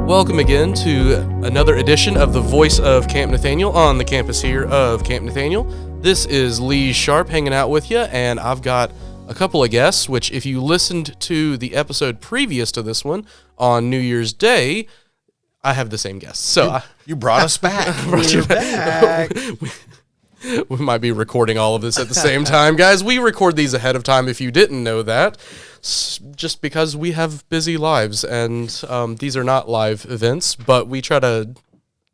Welcome again to another edition of the Voice of Camp Nathaniel on the campus here of Camp Nathaniel. This is Lee Sharp hanging out with you, and I've got a couple of guests, which if you listened to the episode previous to this one on New Year's Day, I have the same guests. So you brought us back. We're back. We might be recording all of this at the same time, guys. We record these ahead of time if you didn't know that, just because we have busy lives, and these are not live events, but we try to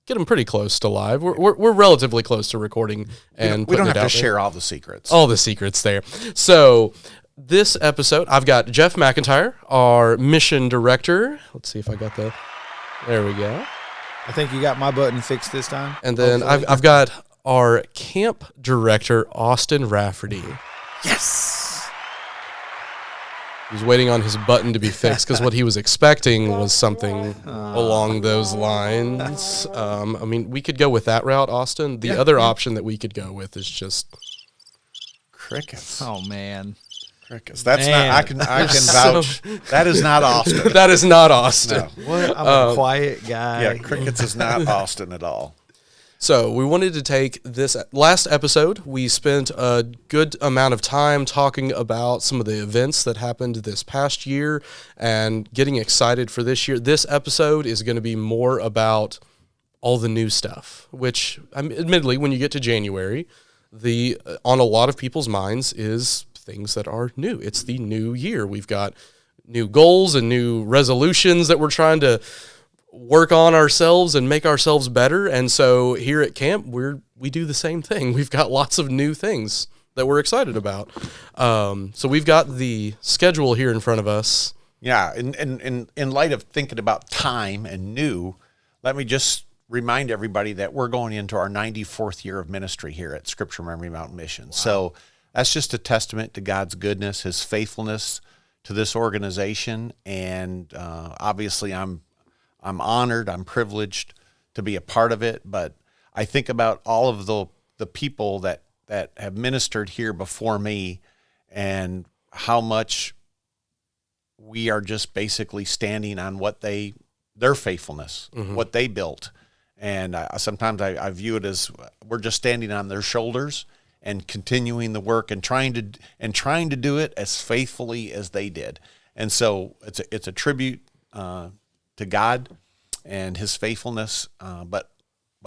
get them pretty close to live. We're relatively close to recording, and we don't have to share all the secrets. All the secrets there. So this episode, I've got Jeff McIntyre, our mission director. Let's see if I got the... There we go. I think you got my button fixed this time. And then I've got our camp director, Austin Rafferty. Yes! He's waiting on his button to be fixed because what he was expecting was something along those lines. I mean, we could go with that route, Austin. The other option that we could go with is just... crickets. Oh, man. Crickets. That's not... I can vouch. That is not Austin. That is not Austin. No. What? I'm a quiet guy. Yeah, crickets is not Austin at all. So we wanted to take this last episode. We spent a good amount of time talking about some of the events that happened this past year and getting excited for this year. This episode is going to be more about all the new stuff, which admittedly, when you get to January, on a lot of people's minds is things that are new. It's the new year. We've got new goals and new resolutions that we're trying to work on ourselves and make ourselves better. And so here at camp, we do the same thing. We've got lots of new things that we're excited about. So we've got the schedule here in front of us. Yeah, in light of thinking about time and new, let me just remind everybody that we're going into our 94th year of ministry here at Scripture Memory Mountain Mission. Wow. So that's just a testament to God's goodness, His faithfulness to this organization, and obviously I'm honored, I'm privileged to be a part of it, but I think about all of the people that have ministered here before me and how much we are just basically standing on their faithfulness, what they built. And sometimes I view it as we're just standing on their shoulders and continuing the work and trying to do it as faithfully as they did. And so it's a tribute to God and His faithfulness, but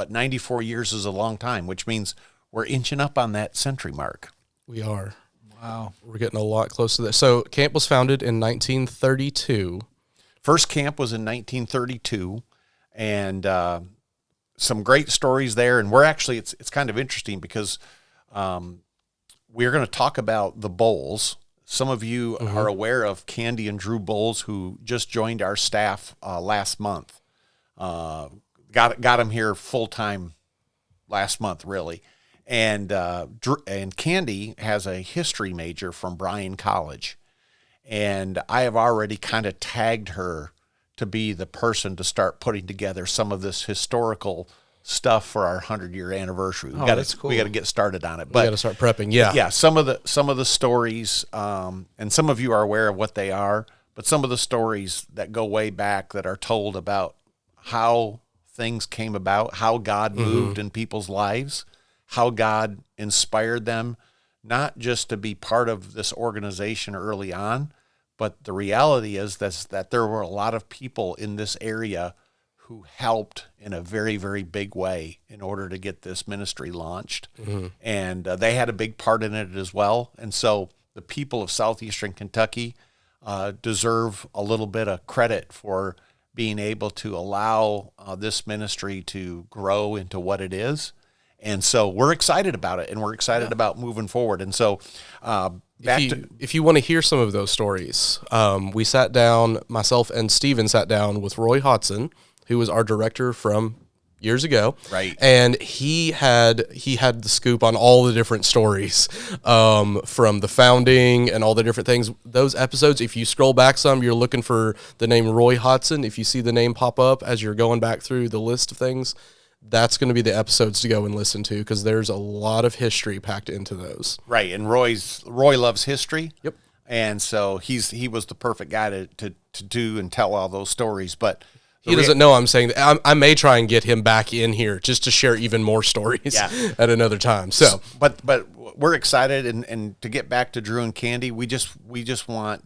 94 years is a long time, which means we're inching up on that century mark. We are. Wow. We're getting a lot close to that. So camp was founded in 1932. First camp was in 1932, and some great stories there. And we're actually, it's kind of interesting because we're going to talk about the Bowles. Some of you are aware of Candy and Drew Bowles, who just joined our staff last month. Got them here full time last month, really. And Candy has a history major from Bryan College, and I have already kind of tagged her to be the person to start putting together some of this historical stuff for our 100-year anniversary. That's cool. We got to get started on it. But we got to start prepping. Yeah. Yeah. Some of the stories, and some of you are aware of what they are, but some of the stories that go way back that are told about how things came about, how God moved in people's lives, how God inspired them, not just to be part of this organization early on, but the reality is that there were a lot of people in this area who helped in a very, very big way in order to get this ministry launched. And they had a big part in it as well. And so the people of southeastern Kentucky deserve a little bit of credit for being able to allow this ministry to grow into what it is. And so we're excited about it, and we're excited about moving forward. And so if you want to hear some of those stories, we sat down, myself and Steven sat down with Roy Hodson, who was our director from years ago. Right. And he had the scoop on all the different stories from the founding and all the different things. Those episodes, if you scroll back some, you're looking for the name Roy Hodson. If you see the name pop up as you're going back through the list of things, that's going to be the episodes to go and listen to, because there's a lot of history packed into those. Right. And Roy loves history. Yep. And so he was the perfect guy to do and tell all those stories. But He doesn't know I'm saying that. I may try and get him back in here just to share even more stories at another time. So, but we're excited, and to get back to Drew and Candy, we just want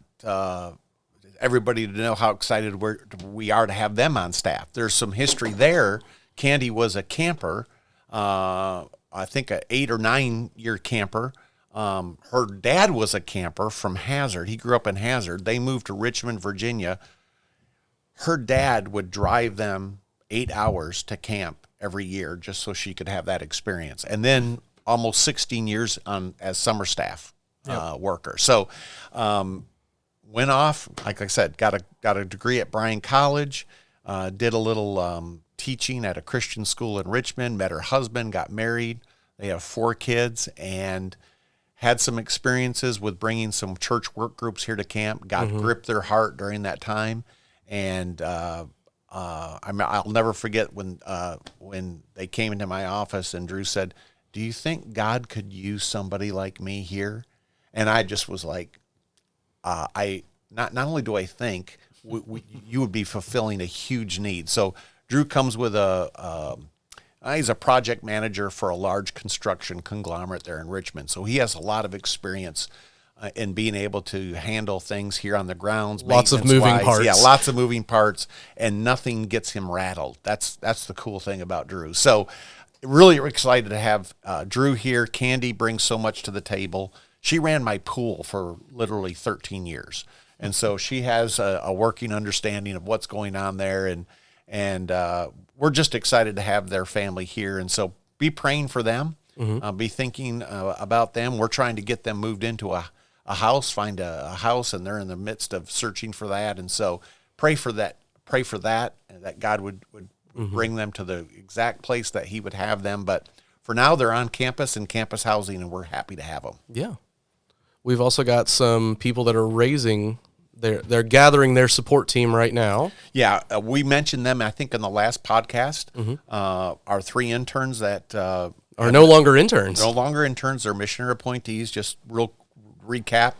everybody to know how excited we are to have them on staff. There's some history there. Candy was a camper, I think an 8 or 9 year camper. Her dad was a camper from Hazard. He grew up in Hazard. They moved to Richmond, Virginia. Her dad would drive them 8 hours to camp every year just so she could have that experience. And then almost 16 years as summer staff worker. So went off, like I said, got a degree at Bryan College, did a little teaching at a Christian school in Richmond, met her husband, got married. They have 4 kids, and had some experiences with bringing some church work groups here to camp. God gripped their heart during that time. And I'll never forget when they came into my office and Drew said, "Do you think God could use somebody like me here?" And I just was like, not only do I think you would be fulfilling a huge need. So Drew comes with he's a project manager for a large construction conglomerate there in Richmond. So he has a lot of experience in being able to handle things here on the grounds. Lots of moving parts. Yeah, lots of moving parts, and nothing gets him rattled. That's the cool thing about Drew. So really excited to have Drew here. Candy brings so much to the table. She ran my pool for literally 13 years. And so she has a working understanding of what's going on there. And we're just excited to have their family here. And so be praying for them. Be thinking about them. We're trying to get them moved into a house, find a house, and they're in the midst of searching for that. And so pray for that, that God would bring them to the exact place that he would have them. But for now, they're on campus and campus housing, and we're happy to have them. Yeah. We've also got some people that are they're gathering their support team right now. Yeah, we mentioned them, I think, in the last podcast. Our 3 interns that are no longer interns. No longer interns. They're missionary appointees. Just real recap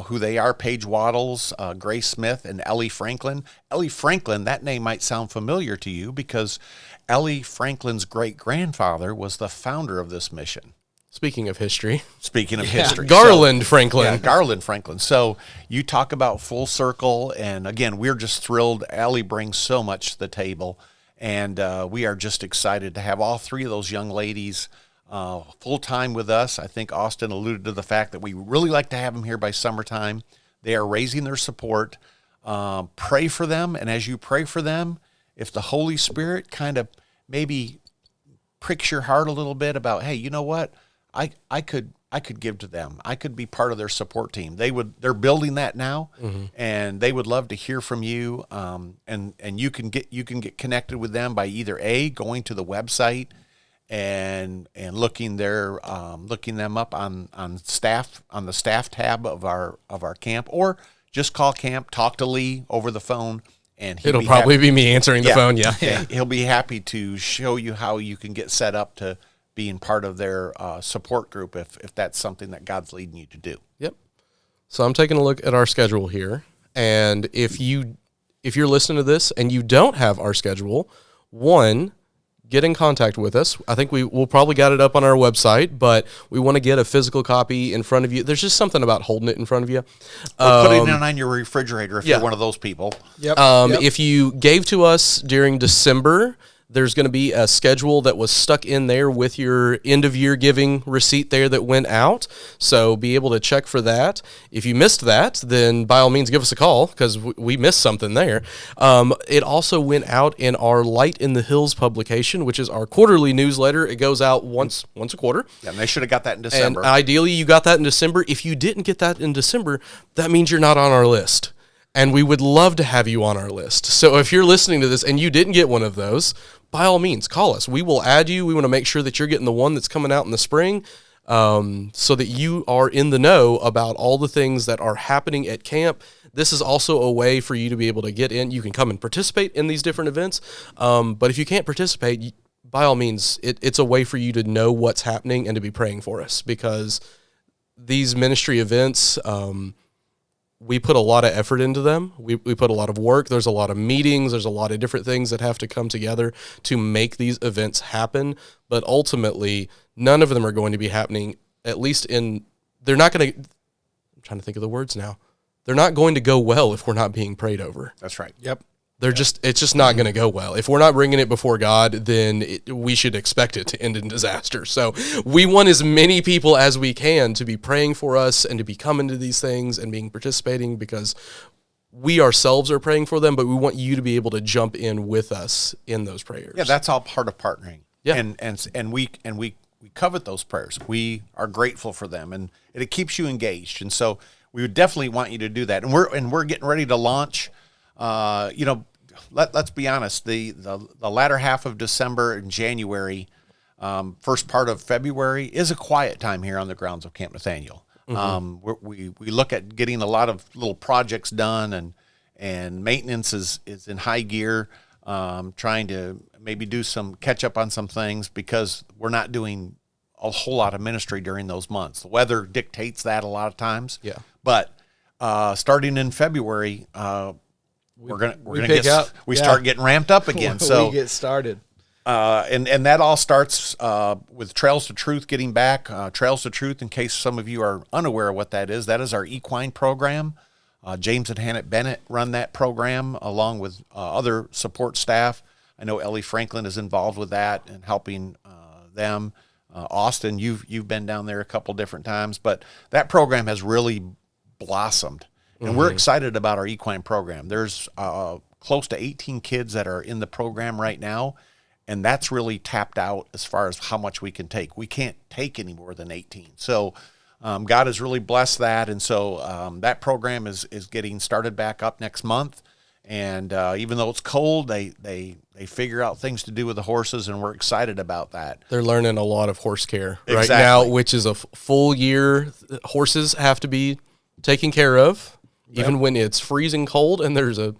who they are: Paige Waddles, Grace Smith, and Ellie Franklin. Ellie Franklin, that name might sound familiar to you because Ellie Franklin's great-grandfather was the founder of this mission. Speaking of history. Garland Franklin. Yeah, Garland Franklin. So you talk about full circle, and again, we're just thrilled. Ellie brings so much to the table, and we are just excited to have all 3 of those young ladies full-time with us. I think Austin alluded to the fact that we really like to have them here by summertime. They are raising their support. Pray for them, and as you pray for them, if the Holy Spirit kind of maybe pricks your heart a little bit about, hey, you know what? I could give to them. I could be part of their support team. They're building that now, and they would love to hear from you. And you can get connected with them by either going to the website and looking them up on the staff tab of our camp, or just call camp, talk to Lee over the phone, and it'll probably be me answering the phone. Yeah. He'll be happy to show you how you can get set up to being part of their support group if that's something that God's leading you to do. Yep. So I'm taking a look at our schedule here, and if you're listening to this and you don't have our schedule, get in contact with us. I think we'll probably got it up on our website, but we want to get a physical copy in front of you. There's just something about holding it in front of you. Or putting it on your refrigerator if you're one of those people. Yep. If you gave to us during December, there's going to be a schedule that was stuck in there with your end-of-year giving receipt there that went out. So be able to check for that. If you missed that, then by all means give us a call because we missed something there. It also went out in our Light in the Hills publication, which is our quarterly newsletter. It goes out once a quarter. Yeah, and they should have got that in December. And ideally, you got that in December. If you didn't get that in December, that means you're not on our list. And we would love to have you on our list. So if you're listening to this and you didn't get one of those, by all means, call us. We will add you. We want to make sure that you're getting the one that's coming out in the spring so that you are in the know about all the things that are happening at camp. This is also a way for you to be able to get in. You can come and participate in these different events. But if you can't participate, by all means, it's a way for you to know what's happening and to be praying for us because these ministry events we put a lot of effort into them. We put a lot of work. There's a lot of meetings. There's a lot of different things that have to come together to make these events happen. But ultimately, none of them are going to be happening, at least they're not going to, I'm trying to think of the words now. They're not going to go well if we're not being prayed over. That's right. Yep. It's just not going to go well. If we're not bringing it before God, then we should expect it to end in disaster. So we want as many people as we can to be praying for us and to be coming to these things and being participating, because we ourselves are praying for them, but we want you to be able to jump in with us in those prayers. Yeah, that's all part of partnering. Yeah. And we covet those prayers. We are grateful for them, and it keeps you engaged. And so we would definitely want you to do that. And we're getting ready to launch. Let's be honest. The latter half of December and January, first part of February is a quiet time here on the grounds of Camp Nathaniel. Mm-hmm. We look at getting a lot of little projects done, and maintenance is in high gear. Trying to maybe do some catch up on some things, because we're not doing a whole lot of ministry during those months. The weather dictates that a lot of times. Yeah. But starting in February, we start getting ramped up again. So we get started. And that all starts with Trails to Truth getting back. Trails to Truth, in case some of you are unaware of what that is our equine program. James and Hannah Bennett run that program along with other support staff. I know Ellie Franklin is involved with that and helping them. Austin, you've been down there a couple different times, but that program has really blossomed. And we're excited about our equine program. There's close to 18 kids that are in the program right now, and that's really tapped out as far as how much we can take. We can't take any more than 18. So God has really blessed that, and so that program is getting started back up next month. And even though it's cold, they figure out things to do with the horses, and we're excited about that. They're learning a lot of horse care right Exactly. now, which is a full year. Horses have to be taken care of. Even when it's freezing cold and there's a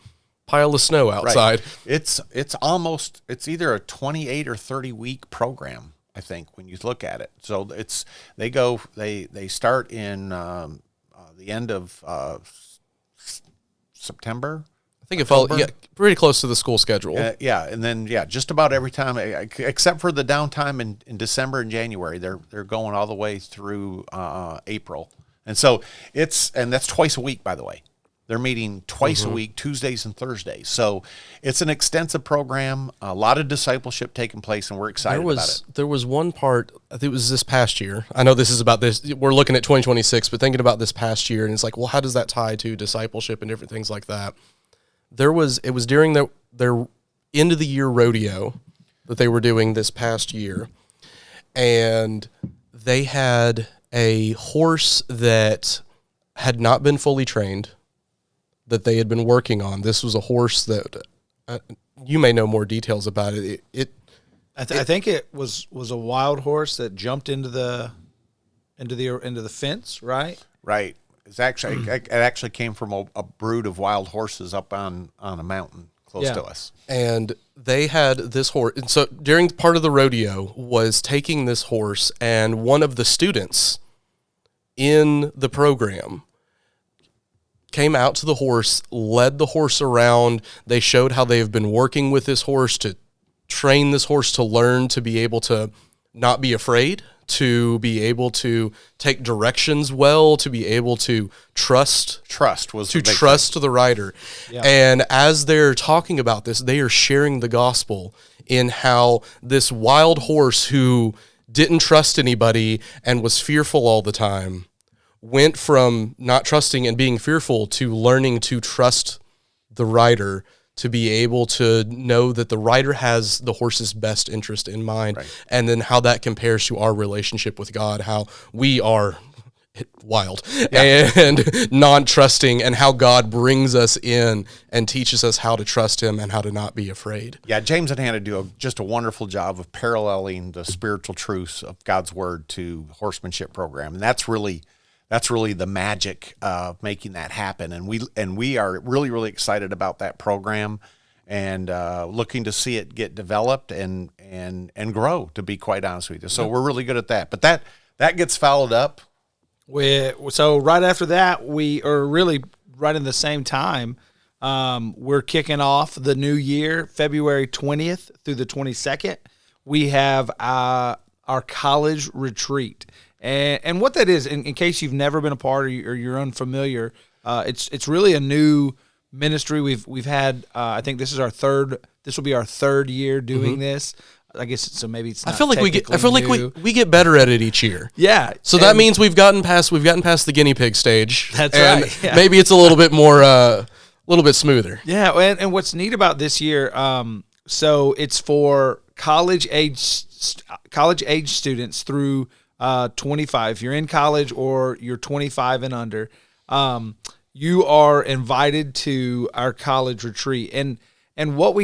pile of snow outside. Right. It's either a 28 or 30 week program, I think, when you look at it. So they start in the end of September. I think it follows pretty close to the school schedule. And then just about every time, except for the downtime in December and January, they're going all the way through April. And so that's twice a week, by the way. They're meeting twice a week, Tuesdays and Thursdays. So it's an extensive program, a lot of discipleship taking place, and we're excited about it. There was one part, I think it was this past year. I know this is about this. We're looking at 2026, but thinking about this past year, and it's like, well, how does that tie to discipleship and different things like that? It was during their end of the year rodeo that they were doing this past year, and they had a horse that had not been fully trained, that they had been working on. This was a horse that you may know more details about it. I think it was a wild horse that jumped into the fence, right? Right. It actually came from a brood of wild horses up on a mountain close to us. And they had this horse. And so during part of the rodeo was taking this horse, and one of the students in the program came out to the horse, led the horse around. They showed how they've been working with this horse to train this horse to learn to be able to not be afraid, to be able to take directions well, to be able to trust the rider. Yeah. And as they're talking about this, they are sharing the gospel in how this wild horse who didn't trust anybody and was fearful all the time went from not trusting and being fearful to learning to trust the rider, to be able to know that the rider has the horse's best interest in mind. Right. And then how that compares to our relationship with God, how we are wild and non-trusting, and how God brings us in and teaches us how to trust him and how to not be afraid. Yeah, James and Hannah do just a wonderful job of paralleling the spiritual truths of God's word to the horsemanship program. And that's really the magic of making that happen. And we are really, really excited about that program, and looking to see it get developed and grow, to be quite honest with you. So we're really good at that. But that gets followed up. So right after that, we are really right in the same time, we're kicking off the new year, February 20th through the 22nd. We have our college retreat. And what that is, in case you've never been a part or you're unfamiliar, it's really a new ministry. We've had, I think this will be our third year doing this. I guess so. Maybe it's not. I feel like we get better at it each year. Yeah. So that means we've gotten past the guinea pig stage. That's and right. Yeah. Maybe it's a little bit more, a little bit smoother. Yeah. And what's neat about this year, so it's for college age students through 25. If you're in college or you're 25 and under, you are invited to our college retreat. And what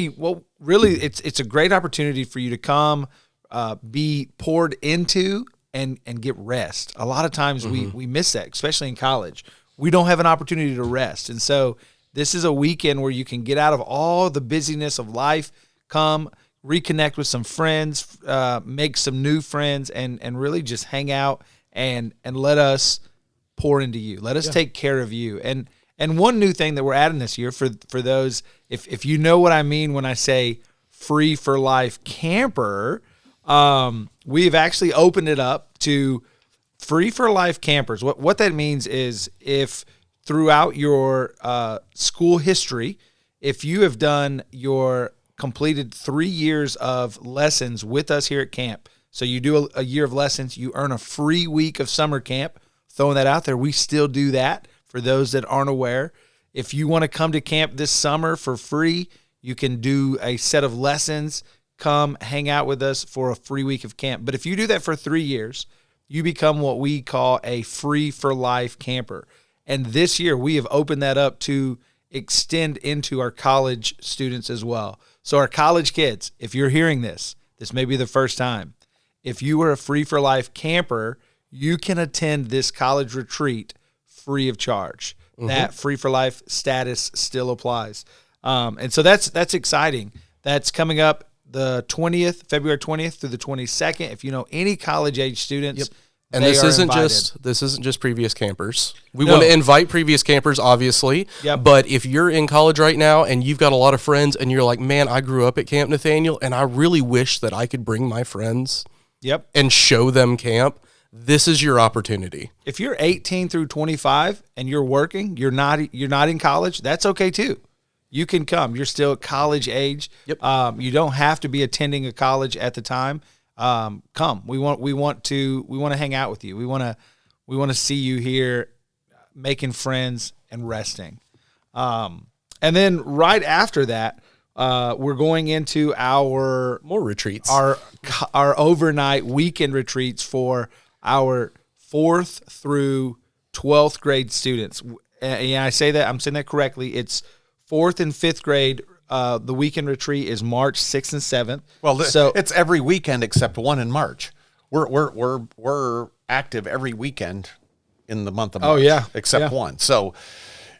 really, it's a great opportunity for you to come, be poured into and get rest. A lot of times we miss that, especially in college. We don't have an opportunity to rest. And so this is a weekend where you can get out of all the busyness of life, come reconnect with some friends, make some new friends, and really just hang out and let us pour into you. Let us take care of you. And one new thing that we're adding this year for those, if you know what I mean when I say Free for Life camper, we've actually opened it up to Free for Life campers. What that means is if throughout your school history, if you have done your completed 3 years of lessons with us here at camp, so you do a year of lessons, you earn a free week of summer camp. Throwing that out there, we still do that. For those that aren't aware, if you want to come to camp this summer for free, you can do a set of lessons, come hang out with us for a free week of camp. But if you do that for 3 years, you become what we call a Free for Life camper. And this year we have opened that up to extend into our college students as well. So our college kids, if you're hearing this may be the first time. If you are a Free for Life camper, you can attend this college retreat free of charge. That Free for Life status still applies. And so that's exciting. That's coming up the 20th, February 20th through the 22nd. If you know any college age students, and they this are isn't invited. just previous campers. We want to invite previous campers, obviously. Yep. But if you're in college right now and you've got a lot of friends and you're like, man, I grew up at Camp Nathaniel and I really wish that I could bring my friends and show them camp, this is your opportunity. If you're 18 through 25 and you're working, you're not in college, that's okay too. You can come. You're still college age. Yep. You don't have to be attending a college at the time. Come. We want to hang out with you. We want to see you here making friends and resting. And then right after that, we're going into our more retreats. Our overnight weekend retreats for our 4th through 12th grade students. And I say that, I'm saying that correctly. It's 4th and 5th grade. The weekend retreat is March 6th and 7th. Well, so it's every weekend except one in March. We're active every weekend in the month of March. Oh yeah, except one. So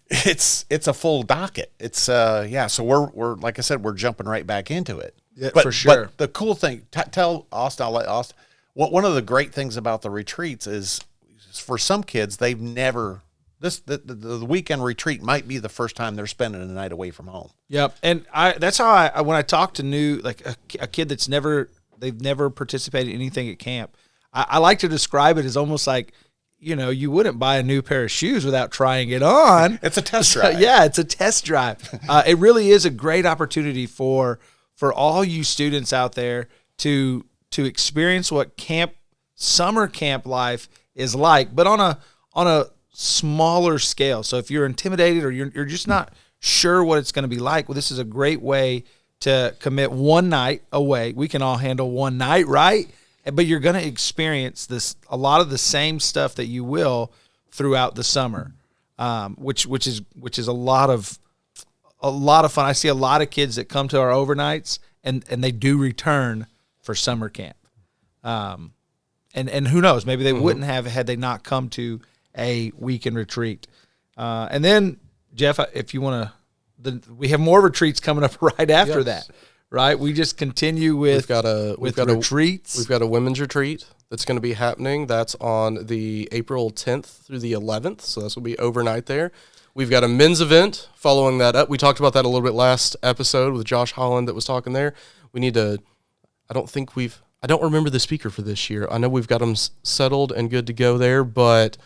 it's a full docket. It's So we're like I said, we're jumping right back into it. Yeah, for sure. But the cool thing, tell Austin. I'll let Austin. One of the great things about the retreats is, for some kids, they've never. The weekend retreat might be the first time they're spending a night away from home. Yep, and that's how I when I talk to a kid that's never participated in anything at camp, I like to describe it as almost like, you wouldn't buy a new pair of shoes without trying it on. It's a test drive. So, yeah, it's a test drive. It really is a great opportunity for all you students out there to experience what summer camp life is like, but on a smaller scale. So if you're intimidated or you're just not sure what it's going to be like, well, this is a great way to commit one night away. We can all handle one night, right? But you're going to experience a lot of the same stuff that you will throughout the summer, which is a lot of fun. I see a lot of kids that come to our overnights and they do return for summer camp. And who knows, maybe they wouldn't have had they not come to a weekend retreat. And then, Jeff, if you want to, we have more retreats coming up right after that, right? We just continue with retreats. We've got a women's retreat that's going to be happening. That's on the April 10th through the 11th, so this will be overnight there. We've got a men's event following that up. We talked about that a little bit last episode with Josh Holland that was talking there. We need to, I don't remember the speaker for this year. I know we've got them settled and good to go there, but.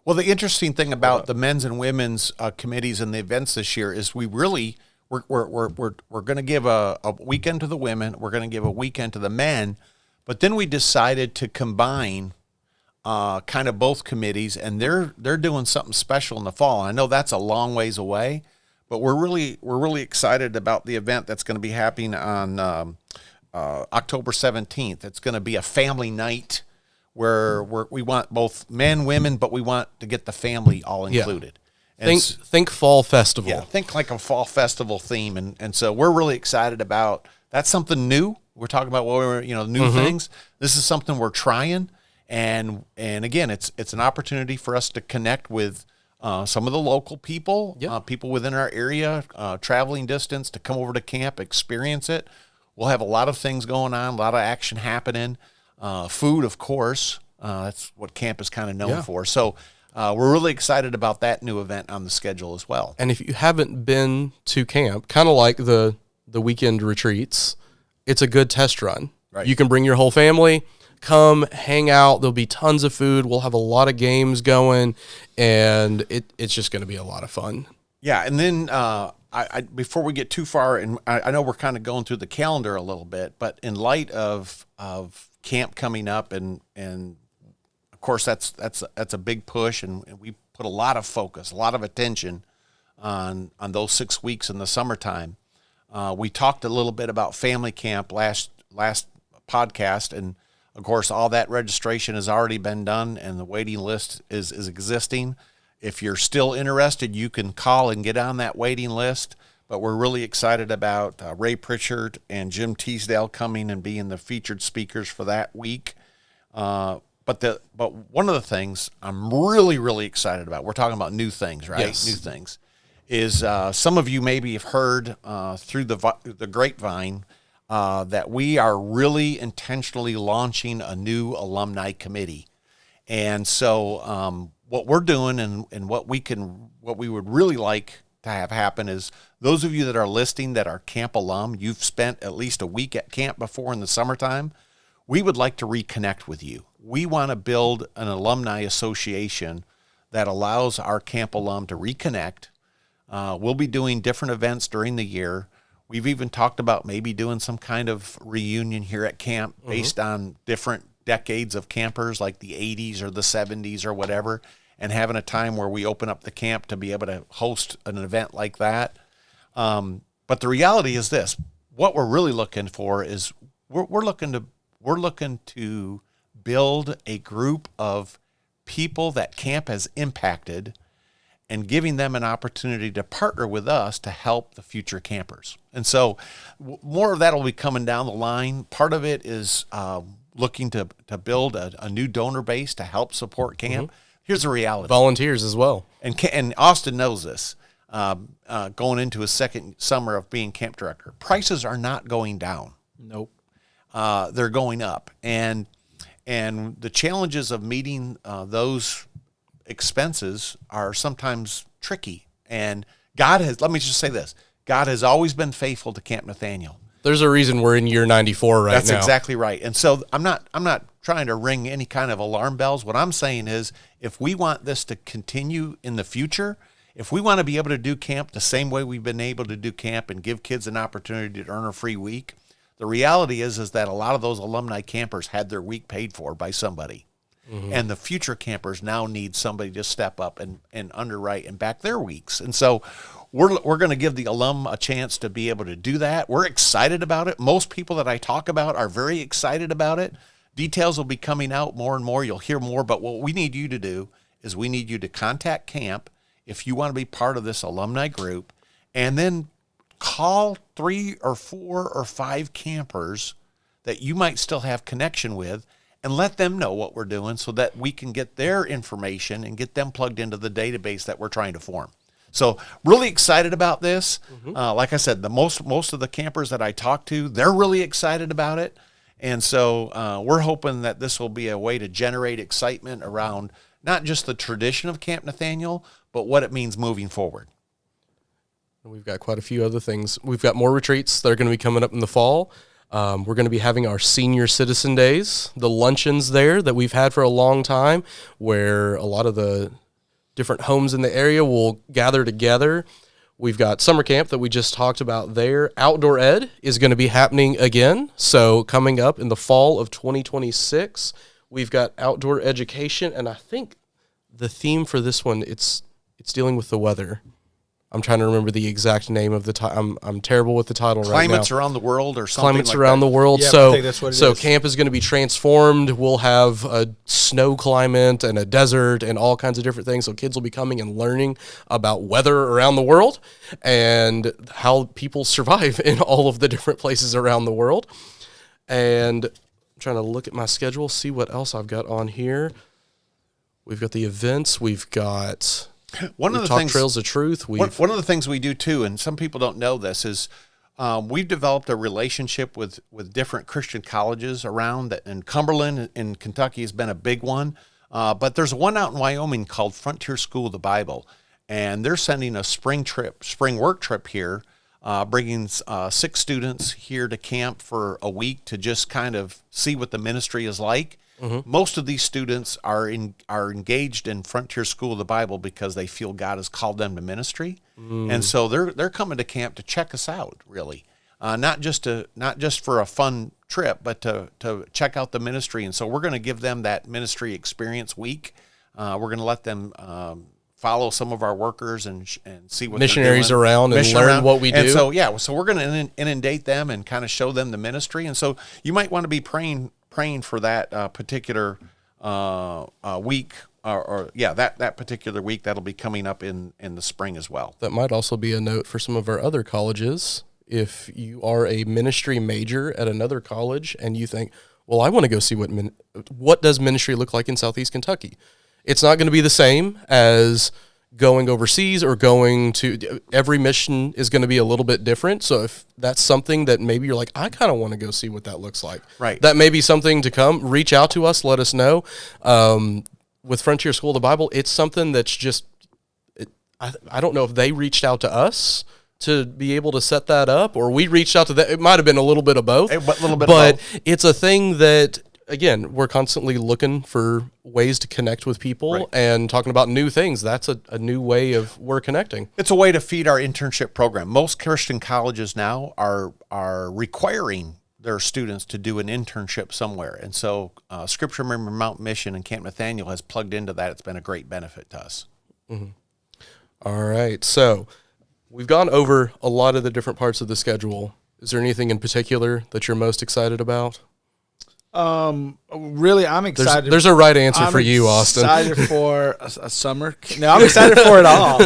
Well, the interesting thing about the men's and women's committees and the events this year is we're going to give a weekend to the women. We're going to give a weekend to the men, but then we decided to combine kind of both committees, and they're doing something special in the fall. I know that's a long ways away, but we're really excited about the event that's going to be happening on October 17th. It's going to be a family night where we want both men, women, but we want to get the family all included. Yeah. Think fall festival. Yeah, think like a fall festival theme, and so we're really excited about. That's something new. We're talking about new things. This is something we're trying, and again, it's an opportunity for us to connect with some of the local people, people within our area, traveling distance to come over to camp, experience it. We'll have a lot of things going on, a lot of action happening. Food, of course, that's what camp is kind of known for. So we're really excited about that new event on the schedule as well. And if you haven't been to camp, kind of like the weekend retreats, it's a good test run. Right. You can bring your whole family, come hang out. There'll be tons of food. We'll have a lot of games going, and it's just going to be a lot of fun. Yeah, and then I before we get too far, and I know we're kind of going through the calendar a little bit, but in light of camp coming up, and of course that's a big push, and we put a lot of focus, a lot of attention on those 6 weeks in the summertime. We talked a little bit about family camp last podcast, and of course all that registration has already been done, and the waiting list is existing. If you're still interested, you can call and get on that waiting list. But we're really excited about Ray Pritchard and Jim Teasdale coming and being the featured speakers for that week. But one of the things I'm really, really excited about, we're talking about new things, right? Yes. New things, is some of you maybe have heard through the grapevine that we are really intentionally launching a new alumni committee. And so what we're doing and what we would really like to have happen is those of you that are listening that are camp alum, you've spent at least a week at camp before in the summertime, we would like to reconnect with you. We want to build an alumni association that allows our camp alum to reconnect. We'll be doing different events during the year. We've even talked about maybe doing some kind of reunion here at camp based on different decades of campers, like the 80s or the 70s or whatever, and having a time where we open up the camp to be able to host an event like that. But the reality is this: what we're really looking for is we're looking to build a group of people that camp has impacted, and giving them an opportunity to partner with us to help the future campers. And so more of that will be coming down the line. Part of it is looking to build a new donor base to help support camp. Here's the reality. Volunteers as well. And Austin knows this, going into his second summer of being camp director. Prices are not going down. Nope. They're going up. And the challenges of meeting those expenses are sometimes tricky. And let me just say this, God has always been faithful to Camp Nathaniel. There's a reason we're in year 94 right now. That's exactly right. And so I'm not trying to ring any kind of alarm bells. What I'm saying is, if we want this to continue in the future, if we want to be able to do camp the same way we've been able to do camp and give kids an opportunity to earn a free week, the reality is that a lot of those alumni campers had their week paid for by somebody. And the future campers now need somebody to step up and underwrite and back their weeks. And so we're going to give the alum a chance to be able to do that. We're excited about it. Most people that I talk about are very excited about it. Details will be coming out more and more. You'll hear more. But what we need you to do is we need you to contact camp if you want to be part of this alumni group, and then call 3 or 4 or 5 campers that you might still have connection with, and let them know what we're doing so that we can get their information and get them plugged into the database that we're trying to form. So really excited about this. Like I said, most of the campers that I talk to, they're really excited about it. And so we're hoping that this will be a way to generate excitement around not just the tradition of Camp Nathaniel, but what it means moving forward. We've got quite a few other things. We've got more retreats that are going to be coming up in the fall. We're going to be having our senior citizen days, the luncheons there that we've had for a long time, where a lot of the different homes in the area will gather together. We've got summer camp that we just talked about there. Outdoor Ed is going to be happening again. So coming up in the fall of 2026, we've got outdoor education. And I think the theme for this one, it's dealing with the weather. I'm trying to remember the exact name of the title. I'm terrible with the title right now. Climates around the world or something Climates like around that. the world. Yeah, I so think that's what it so is. camp is going to be transformed. We'll have a snow climate and a desert and all kinds of different things. So kids will be coming and learning about weather around the world and how people survive in all of the different places around the world. And I'm trying to look at my schedule, see what else I've got on here. We've got the events. We've got... One of the talk things, Trails of Truth. one of the things we do too, and some people don't know this, is we've developed a relationship with different Christian colleges around that, and Cumberland in Kentucky has been a big one. But there's one out in Wyoming called Frontier School of the Bible, and they're sending a spring work trip here, bringing 6 students here to camp for a week to just kind of see what the ministry is like. Mm-hmm. Most of these students are engaged in Frontier School of the Bible because they feel God has called them to ministry, and so they're coming to camp to check us out, really, not just for a fun trip, but to check out the ministry. And so we're going to give them that ministry experience week. We're going to let them follow some of our workers and see what missionaries they're doing. around and learn what we do. And so we're going to inundate them and kind of show them the ministry. And so you might want to be praying for that particular week, that particular week that'll be coming up in the spring as well. That might also be a note for some of our other colleges. If you are a ministry major at another college and you think, well, I want to go see what does ministry look like in Southeast Kentucky? It's not going to be the same as going overseas or going to, every mission is going to be a little bit different. So if that's something that maybe you're like, I kind of want to go see what that looks like. Right. That may be something to come. Reach out to us. Let us know. With Frontier School of the Bible, it's something that's just, I don't know if they reached out to us to be able to set that up or we reached out to them. It might have been a little bit of both. But it's a thing that, again, we're constantly looking for ways to connect with people and talking about new things. That's a new way of we're connecting. It's a way to feed our internship program. Most Christian colleges now are requiring their students to do an internship somewhere. And so Scripture Memory Mountain Mission and Camp Nathaniel has plugged into that. It's been a great benefit to us. Mm-hmm. All right. So we've gone over a lot of the different parts of the schedule. Is there anything in particular that you're most excited about? Really, I'm excited. There's a right answer for you, Austin. I'm excited for a summer. No, I'm excited for it all.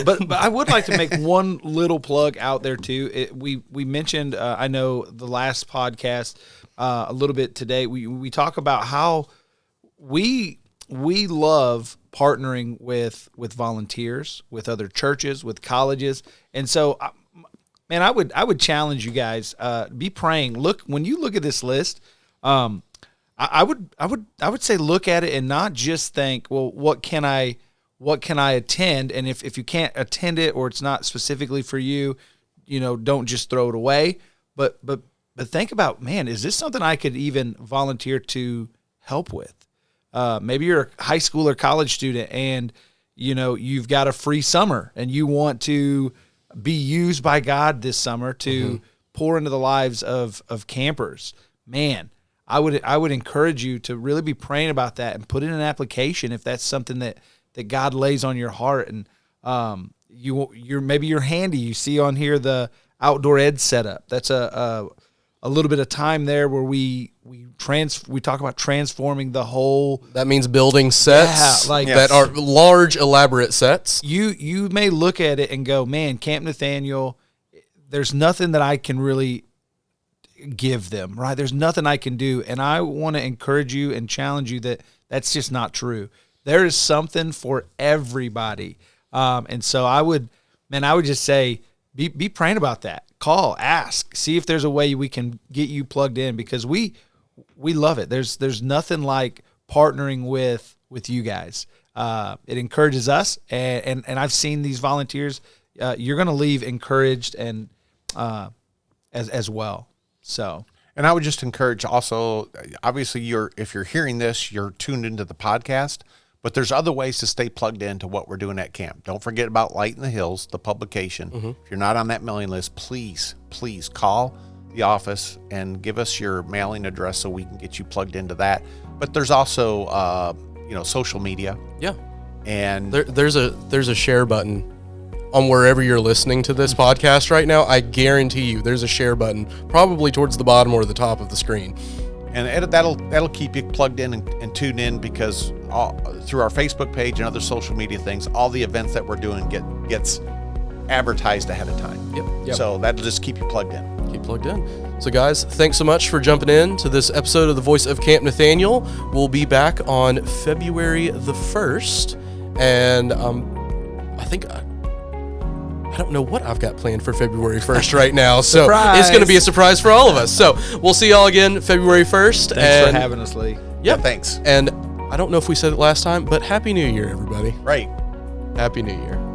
But I would like to make one little plug out there too. We mentioned, I know the last podcast, a little bit today. We talk about how we love partnering with volunteers, with other churches, with colleges, and so. Man, I would challenge you guys. Be praying. Look, when you look at this list, I would say look at it and not just think, well, what can I attend? And if you can't attend it or it's not specifically for you, don't just throw it away. But think about, man, is this something I could even volunteer to help with? Maybe you're a high school or college student and you've got a free summer and you want to be used by God this summer to pour into the lives of campers. Man, I would encourage you to really be praying about that and put in an application if that's something that God lays on your heart. And you're handy. You see on here the outdoor ed setup. That's a little bit of time there where we talk about transforming the whole. That means building sets that are large, elaborate sets. You may look at it and go, man, Camp Nathaniel, there's nothing that I can really give them, right? There's nothing I can do. And I want to encourage you and challenge you that that's just not true. There is something for everybody. And so I would just say, be praying about that. Call, ask, see if there's a way we can get you plugged in because we love it. There's nothing like partnering with with you guys. It encourages us, and I've seen these volunteers. You're going to leave encouraged and as well. So. And I would just encourage also, obviously if you're hearing this, you're tuned into the podcast, but there's other ways to stay plugged into what we're doing at camp. Don't forget about Light in the Hills, the publication. If you're not on that mailing list, please call the office and give us your mailing address so we can get you plugged into that. But there's also, social media. Yeah. And there's a share button on wherever you're listening to this podcast right now. I guarantee you there's a share button probably towards the bottom or the top of the screen. And that'll keep you plugged in and tuned in, because through our Facebook page and other social media things, all the events that we're doing gets advertised ahead of time. Yep. So that'll just keep you plugged in. Keep plugged in. So guys, thanks so much for jumping in to this episode of The Voice of Camp Nathaniel. We'll be back on February the 1st. And I think... I don't know what I've got planned for February 1st right now, so Surprise. It's going to be a surprise for all of us. So we'll see y'all again February 1st. Thanks for having us, Lee. Yeah, thanks. And I don't know if we said it last time, but Happy New Year, everybody. Right. Happy New Year.